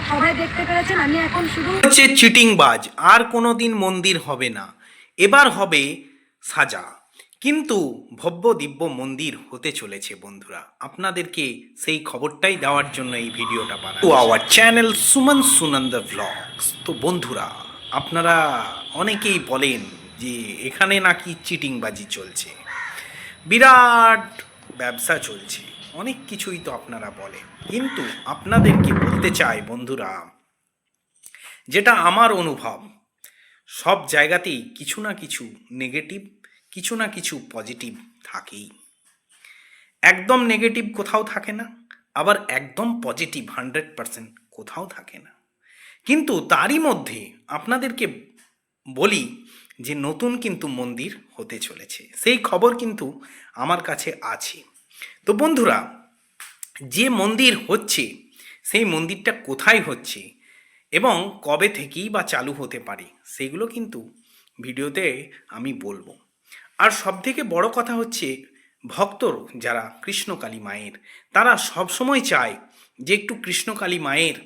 সবাই দেখতে পেরেছেন, আমি এখন শুধু হচ্ছে চিটিংবাজ, আর কোনোদিন মন্দির হবে না, এবার হবে সাজা। কিন্তু ভব্য দিব্য মন্দির হতে চলেছে বন্ধুরা। আপনাদেরকে সেই খবরটাই দেওয়ার জন্য এই ভিডিওটা বানানো। তো our channel Suman Sunanda vlogs. তো বন্ধুরা, আপনারা অনেকেই বলেন যে এখানে নাকি চিটিংবাজি চলছে, বিরাট ব্যবসা চলছে, অনেক কিছুই তো আপনারা বলেন। কিন্তু আপনাদেরকে বলতে চাই বন্ধুরা, যেটা আমার অনুভব, সব জায়গাতেই কিছু না কিছু নেগেটিভ, কিছু না কিছু পজিটিভ থাকেই। একদম নেগেটিভ কোথাও থাকে না, আবার একদম পজিটিভ 100% কোথাও থাকে না। কিন্তু তারই মধ্যে আপনাদেরকে বলি যে নতুন কিন্তু মন্দির হতে চলেছে, সেই খবর কিন্তু আমার কাছে আছে। তো বন্ধুরা, যে মন্দির হচ্ছে সেই মন্দিরটা কোথায় হচ্ছে এবং কবে থেকেই বা চালু হতে পারে, সেগুলো কিন্তু ভিডিওতে আমি বলবো। আর সবথেকে বড় কথা হচ্ছে, ভক্তর যারা কৃষ্ণকালী মায়ের, তারা সবসময় চায় যে একটু কৃষ্ণকালী মায়ের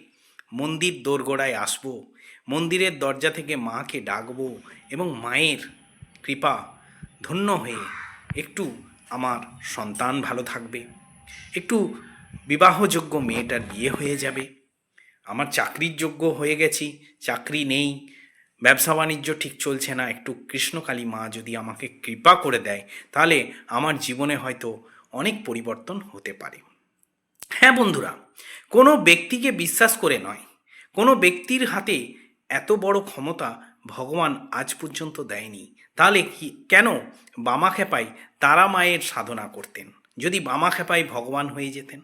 মন্দির দোরগোড়ায় আসবো, মন্দিরের দরজা থেকে মাকে ডাকবো এবং মায়ের কৃপা ধন্য হয়ে একটু আমার সন্তান ভালো থাকবে, একটু বিবাহযোগ্য মেয়েটার বিয়ে হয়ে যাবে, আমার চাকরির যোগ্য হয়ে গেছি, চাকরি নেই, ব্যবসা বাণিজ্য ঠিক চলছে না, একটু কৃষ্ণকালী মা যদি আমাকে কৃপা করে দেয়, তাহলে আমার জীবনে হয়তো অনেক পরিবর্তন হতে পারে। হ্যাঁ বন্ধুরা, কোনো ব্যক্তিকে বিশ্বাস করে নয়, কোনো ব্যক্তির হাতে এত বড় ক্ষমতা ভগবান আজ পর্যন্ত দেয়নি। তাহলে কি কেন বামাখ্যাপায় তারা মায়ের সাধনা করতেন, যদি বামাখ্যাপায় ভগবান হয়ে যেতেন?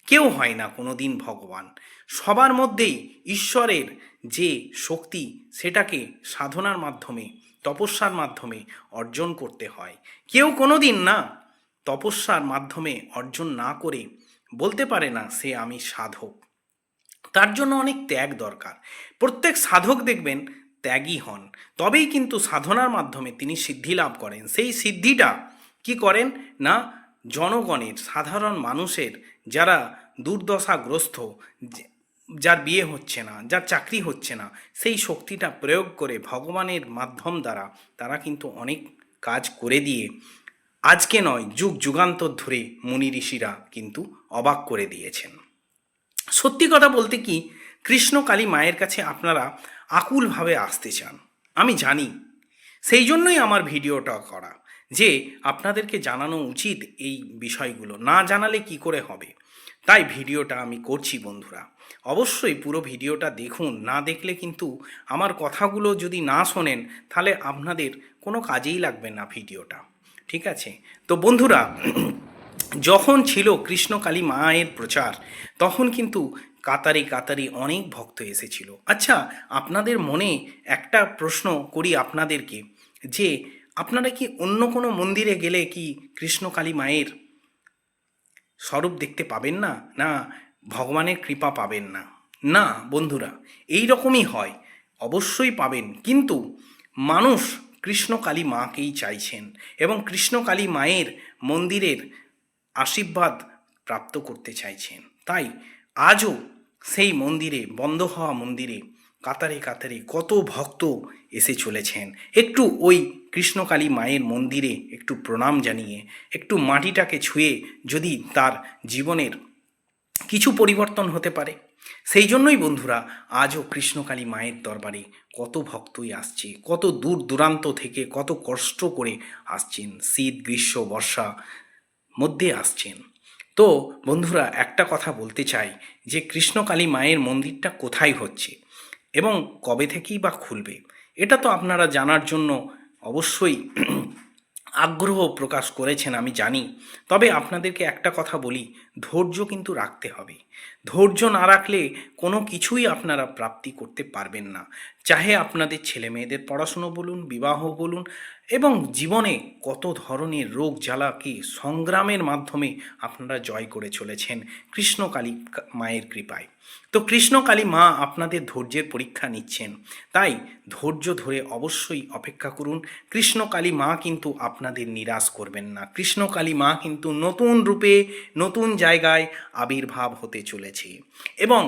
কেউ হয় না কোনো দিন ভগবান। সবার মধ্যেই ঈশ্বরের যে শক্তি, সেটাকে সাধনার মাধ্যমে, তপস্যার মাধ্যমে অর্জন করতে হয়। কেউ কোনো দিন না তপস্যার মাধ্যমে অর্জন না করে বলতে পারে না সে আমি সাধক। তার জন্য অনেক ত্যাগ দরকার। প্রত্যেক সাধক দেখবেন ত্যাগী হন, তবেই কিন্তু সাধনার মাধ্যমে তিনি সিদ্ধি লাভ করেন। সেই সিদ্ধিটা কি করেন না, জনগণের, সাধারণ মানুষের যারা দুর্দশাগ্রস্ত, যার বিয়ে হচ্ছে না, যার চাকরি হচ্ছে না, সেই শক্তিটা প্রয়োগ করে ভগবানের মাধ্যম দ্বারা তারা কিন্তু অনেক কাজ করে দিয়ে আজকে নয়, যুগ যুগান্তর ধরে মুনি ঋষিরা কিন্তু অবাক করে দিয়েছেন। সত্যি কথা বলতে কি, কৃষ্ণকালী মায়ের কাছে আপনারা আকুলভাবে আসতে চান, আমি জানি। সেই জন্যই আমার ভিডিওটা করা, যে আপনাদেরকে জানানো উচিত এই বিষয়গুলো, না জানালে কি করে হবে। তাই ভিডিওটা আমি করছি বন্ধুরা। অবশ্যই পুরো ভিডিওটা দেখুন, না দেখলে কিন্তু আমার কথাগুলো যদি না শোনেন, তাহলে আপনাদের কোনো কাজেই লাগবে না ভিডিওটা, ঠিক আছে? তো বন্ধুরা, যখন ছিল কৃষ্ণকালী মায়ের প্রচার, তখন কিন্তু কাতারে কাতারে অনেক ভক্ত এসেছিল। আচ্ছা, আপনাদের মনে একটা প্রশ্ন করি আপনাদেরকে, যে আপনারা কি অন্য কোনো মন্দিরে গেলে কি কৃষ্ণকালী মায়ের স্বরূপ দেখতে পাবেন না, না ভগবানের কৃপা পাবেন না? না বন্ধুরা, এই রকমই হয়, অবশ্যই পাবেন। কিন্তু মানুষ কৃষ্ণকালী মাকেই চাইছেন এবং কৃষ্ণকালী মায়ের মন্দিরের আশীর্বাদ প্রাপ্ত করতে চাইছেন। তাই আজও সেই মন্দিরে, বন্ধ হওয়া মন্দিরে কাতারে কাতারে কত ভক্ত এসে চলেছেন। একটু ওই কৃষ্ণকালী মায়ের মন্দিরে একটু প্রণাম জানিয়ে, একটু মাটিটাকে ছুঁয়ে যদি তার জীবনের কিছু পরিবর্তন হতে পারে, সেই জন্যই বন্ধুরা আজও কৃষ্ণকালী মায়ের দরবারে কত ভক্তই আসছে, কত দূর দূরান্ত থেকে, কত কষ্ট করে আসছেন, শীত গ্রীষ্ম বর্ষা মধ্যে আসছেন। তো বন্ধুরা, একটা কথা বলতে চাই, যে কৃষ্ণকালী মায়ের মন্দিরটা কোথায় হচ্ছে এবং কবে থেকেই বা খুলবে, এটা তো আপনারা জানার জন্য অবশ্যই আগ্রহ প্রকাশ করেছেন, আমি জানি। তবে আপনাদেরকে একটা কথা বলি, ধৈর্য কিন্তু রাখতে হবে। ধৈর্য না রাখলে কোনো কিছুই আপনারা প্রাপ্তি করতে পারবেন না। চাহে আপনাদের ছেলে মেয়েদের পড়াশুনো বলুন, বিবাহ বলুন, এবং জীবনে কত ধরনের রোগ জ্বালাকে সংগ্রামের মাধ্যমে আপনারা জয় করে চলেছেন কৃষ্ণকালী মায়ের কৃপায়। তো কৃষ্ণকালী মা আপনাদের ধৈর্যের পরীক্ষা নিচ্ছেন, তাই ধৈর্য ধরে অবশ্যই অপেক্ষা করুন। কৃষ্ণকালী মা কিন্তু আপনাদের নিরাশ করবেন না। কৃষ্ণকালী মা কিন্তু নতুন রূপে, নতুন জায়গায় আবির্ভাব হতে চলেছে এবং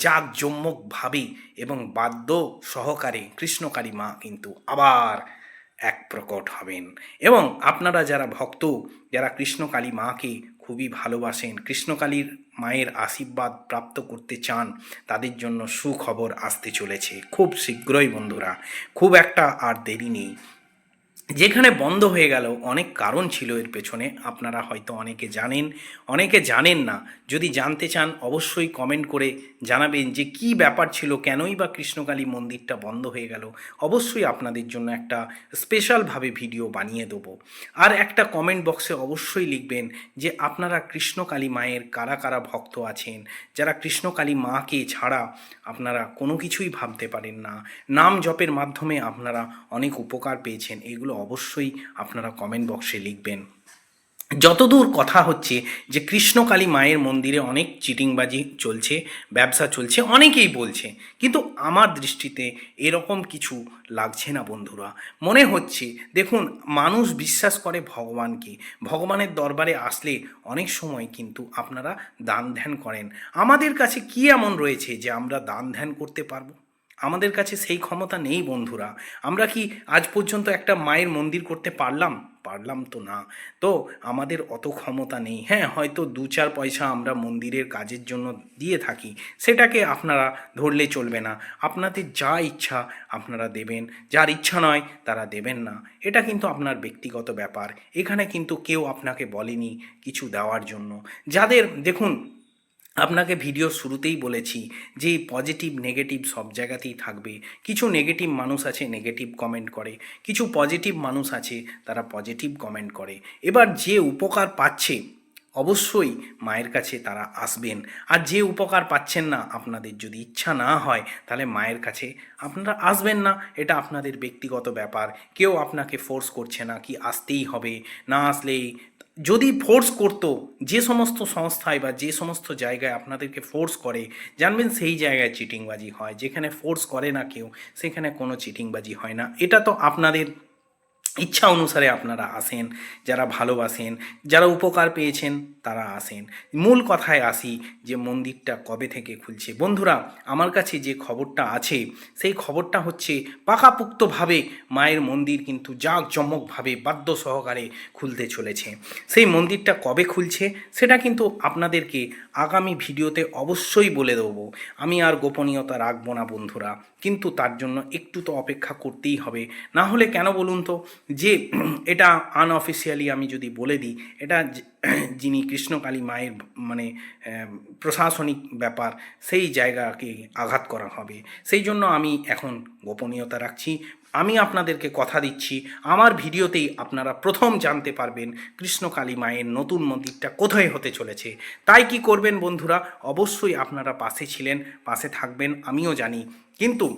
জাঁকজমকভাবে এবং বাদ্য সহকারে কৃষ্ণকালী মা কিন্তু আবার এক প্রকট হবেন। এবং আপনারা যারা ভক্ত, যারা কৃষ্ণকালী মাকে খুবই ভালোবাসেন, কৃষ্ণকালীর মায়ের আশীর্বাদ প্রাপ্ত করতে চান, তাদের জন্য সুখবর আসতে চলেছে খুব শীঘ্রই বন্ধুরা। খুব একটা আর দেরি নেই। যেখানে বন্ধ হয়ে গেল, অনেক কারণ ছিল এর পেছনে, আপনারা হয়তো অনেকে জানেন, অনেকে জানেন না। যদি জানতে চান অবশ্যই কমেন্ট করে জানাবেন যে কী ব্যাপার ছিল, কেনই বা কৃষ্ণকালী মন্দিরটা বন্ধ হয়ে গেল। অবশ্যই আপনাদের জন্য একটা স্পেশালভাবে ভিডিও বানিয়ে দেবো। আর একটা কমেন্ট বক্সে অবশ্যই লিখবেন যে আপনারা কৃষ্ণকালী মায়ের কারা কারা ভক্ত আছেন, যারা কৃষ্ণকালী মাকে ছাড়া আপনারা কোনো কিছুই ভাবতে পারেন না, নাম জপের মাধ্যমে আপনারা অনেক উপকার পেয়েছেন, এগুলো অবশ্যই আপনারা কমেন্ট বক্সে লিখবেন। যতদূর কথা হচ্ছে যে কৃষ্ণকালী মায়ের মন্দিরে অনেক চিটিংবাজি চলছে, ব্যবসা চলছে, অনেকেই বলছে, কিন্তু আমার দৃষ্টিতে এরকম কিছু লাগছে না বন্ধুরা। মনে হচ্ছে, দেখুন, মানুষ বিশ্বাস করে ভগবানকে, ভগবানের দরবারে আসলে অনেক সময় কিন্তু আপনারা দান ধ্যান করেন। আমাদের কাছে কি এমন রয়েছে যে আমরা দান ধ্যান করতে পারবো? আমাদের কাছে সেই ক্ষমতা নেই বন্ধুরা। আমরা কি আজ পর্যন্ত একটা মায়ের মন্দির করতে পারলাম? পারলাম তো না। তো আমাদের অত ক্ষমতা নেই। হ্যাঁ, হয়তো 2-4 পয়সা আমরা মন্দিরের কাজের জন্য দিয়ে থাকি, সেটাকে আপনারা ধরলে চলবে না। আপনাদের যা ইচ্ছা আপনারা দেবেন, যার ইচ্ছা নয় তারা দেবেন না। এটা কিন্তু আপনার ব্যক্তিগত ব্যাপার। এখানে কিন্তু কেউ আপনাকে বলেনি কিছু দেওয়ার জন্য। যাদের, দেখুন, আপনাকে ভিডিও শুরুতেই বলেছি যে পজিটিভ নেগেটিভ সব জায়গাতেই থাকবে। কিছু নেগেটিভ মানুষ আছে নেগেটিভ কমেন্ট করে, কিছু পজিটিভ মানুষ আছে তারা পজিটিভ কমেন্ট করে। এবার যে উপকার পাচ্ছে অবশ্যই মায়ের কাছে তারা আসবেন, আর যে উপকার পাচ্ছেন না, আপনাদের যদি ইচ্ছা না হয় তাহলে মায়ের কাছে আপনারা আসবেন না। এটা আপনাদের ব্যক্তিগত ব্যাপার। কেউ আপনাকে ফোর্স করছে না কি আসতেই হবে, না আসলেই। যদি ফোর্স করতো, যে সমস্ত সংস্থায় বা যে সমস্ত জায়গায় আপনাদেরকে ফোর্স করে, জানবেন সেই জায়গায় চিটিংবাজি হয়। যেখানে ফোর্স করে না কেউ, সেখানে কোনো চিটিংবাজি হয় না। এটা তো আপনাদের ইচ্ছা অনুসারে আপনারা আসেন, যারা ভালোবাসেন, যারা উপকার পেয়েছেন তারা আসেন। মূল কথায় আসি যে মন্দিরটা কবে থেকে খুলছে বন্ধুরা। আমার কাছে যে খবরটা আছে সেই খবরটা হচ্ছে পাকাপোক্তভাবে মায়ের মন্দির কিন্তু জাঁকজমকভাবে বাদ্য সহকারে খুলতে চলেছে। সেই মন্দিরটা কবে খুলছে সেটা কিন্তু আপনাদেরকে আগামী ভিডিওতে অবশ্যই বলে দেবো। আমি আর গোপনীয়তা রাখবো না বন্ধুরা, কিন্তু তার জন্য একটু তো অপেক্ষা করতেই হবে। না হলে কেন বলুন তো, যে এটা আনঅফিসিয়ালি আমি যদি বলে দিই, এটা যিনি কৃষ্ণকালী মায়ের মানে প্রশাসনিক ব্যাপার, সেই জায়গাকে আঘাত করা হবে। সেই জন্য আমি এখন গোপনীয়তা রাখছি। আমি আপনাদেরকে কথা দিচ্ছি, আমার ভিডিওতেই আপনারা প্রথম জানতে পারবেন কৃষ্ণকালী মায়ের নতুন মন্দিরটা কোথায় হতে চলেছে। তাই কি করবেন বন্ধুরা, অবশ্যই আপনারা পাশে ছিলেন, পাশে থাকবেন আমিও জানি, কিন্তু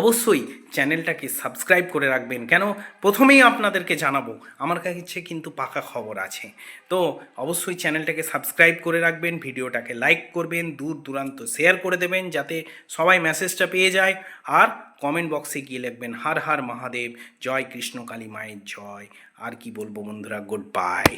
অবশ্যই চ্যানেলটাকে সাবস্ক্রাইব করে রাখবেন। কেন, প্রথমেই আপনাদেরকে জানাবো আমার কাছে কিন্তু পাকা খবর আছে। তো অবশ্যই চ্যানেলটাকে সাবস্ক্রাইব করে রাখবেন, ভিডিওটাকে লাইক করবেন, দূর দূরান্ত শেয়ার করে দেবেন যাতে সবাই মেসেজটা পেয়ে যায়। আর কমেন্ট বক্সে গিয়ে লিখবেন হর হর মহাদেব, জয় কৃষ্ণকালী মায়ের জয়। আর কি বলবো বন্ধুরা, গুড বাই।